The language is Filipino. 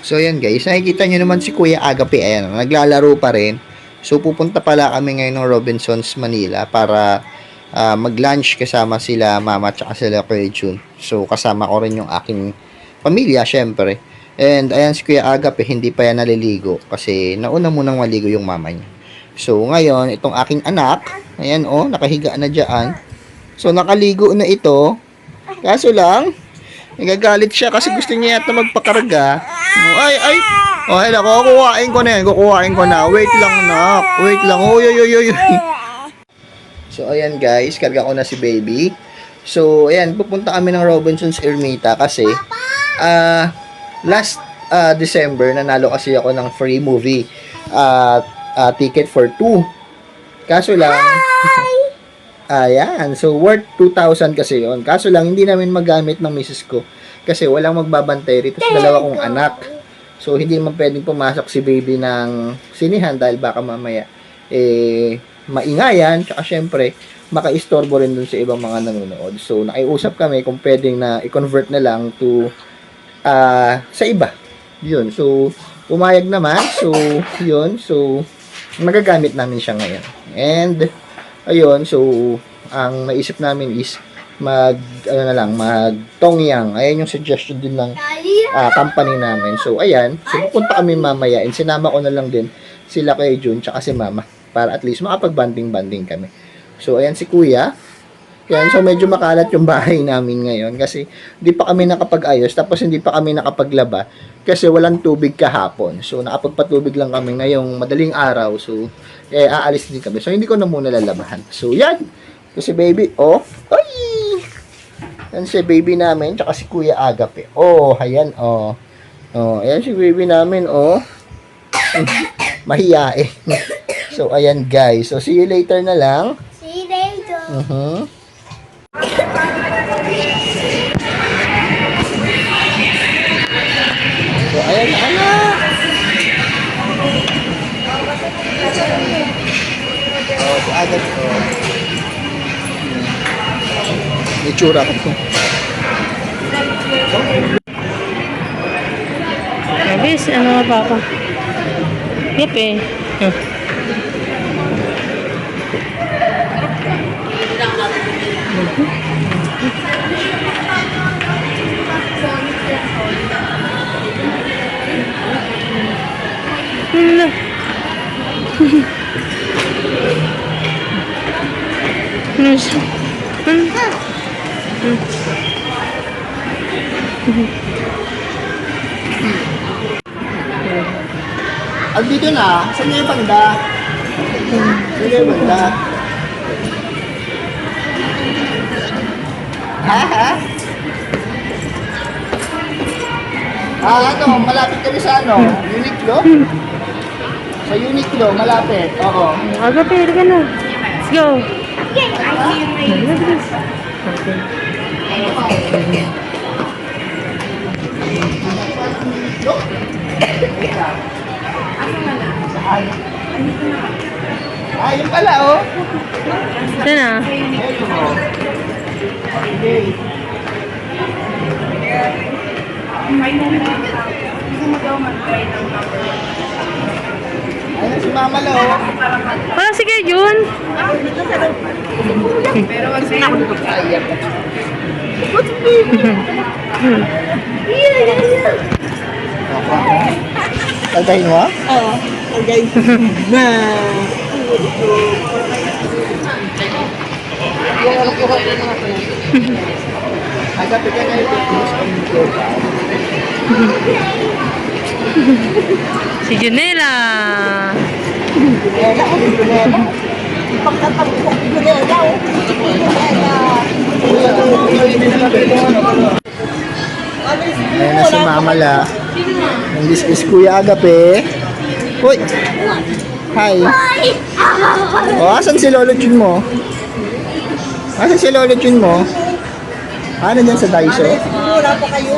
So, ayan guys, nakikita nyo naman si Kuya Agape, ayan, naglalaro pa rin. So, pupunta pala kami ngayon ng Robinsons, Manila para mag-lunch kasama sila mama at sila Kuya Jun. So, kasama ko rin yung aking pamilya, syempre. And, ayan si Kuya Agape, hindi pa yan naliligo kasi nauna munang maligo yung mama niya. So, ngayon, itong aking anak, ayan oh, nakahiga na dyan. So, nakaligo na ito. Kaso lang, nagagalit siya kasi gusto niya yata magpakarga. Ay, ay. Oh, ay, nako, kukuhain ko na yan. Kukuhain ko na. Wait lang, nak. Wait lang. Uy, uy, uy, uy. So, ayan guys. Karga ko na si baby. So, ayan. Pupunta kami ng Robinsons Ermita kasi last December, nanalo kasi ako ng free movie ticket for 2. Kaso lang, ayan. So, worth 2,000 kasi yon. Kaso lang, hindi namin magamit ng misis ko. Kasi walang magbabantay rito sa dalawa kong anak. So, hindi man pwedeng pumasok si baby ng sinihan dahil baka mamaya, maingayan. Tsaka syempre, makaistorbo rin dun sa ibang mga nanonood. So, nakiusap kami kung pwedeng na i-convert na lang to sa iba. Yun. So, pumayag naman. So, yun. So, magagamit namin siya ngayon. And, ayun, so, ang naisip namin is mag Tongyang. Ayan yung suggestion din ng company namin. So, ayan. So, pupunta kami mamaya and sinama ko na lang din sila kay Jun tsaka si Mama para at least makapag-banding-banding kami. So, ayan si Kuya. Yan, so medyo makalat yung bahay namin ngayon kasi hindi pa kami nakapag-ayos tapos hindi pa kami nakapaglaba kasi walang tubig kahapon. So, nakapagpatubig lang kami ngayong madaling araw. So, aalis din kami. So, hindi ko na muna lalabahan. So, yan. So, si baby, oh. Ay! Yan si baby namin, tsaka si Kuya Agape. Oh, ayan, oh. Oh, ayan si baby namin, oh. Mahiyain. So, ayan guys. So, see you later na lang. See you later. So, ayan na, anak. Oh, si Agape, oh. May tsura ko. Abis, ano nga papa? Yep eh. Hala. Ano siya? Dito na, saan niya yung banda? Saan niya yung banda? Ha? Ano, malapit kami sa ano? Uniqlo? Sa Uniqlo, malapit. Oo. Agape, ka na. Let's go. Yun pala, oh. Saan na? Okay. Ayun si Mama Lo. Wala si Kuya Jun. Pero wag sa'yo. Tagayin mo? Oo. Tagayin. Agape ka na ito. Si Junela. Pagkatapos ko na daw. Ayan na si Mama La. And this is Kuya Agape. Hoy! Hi! O, asan si Lolo Jun mo? Asan si Lolo Jun mo? Ano dyan sa Daiso? Wala pa kayo.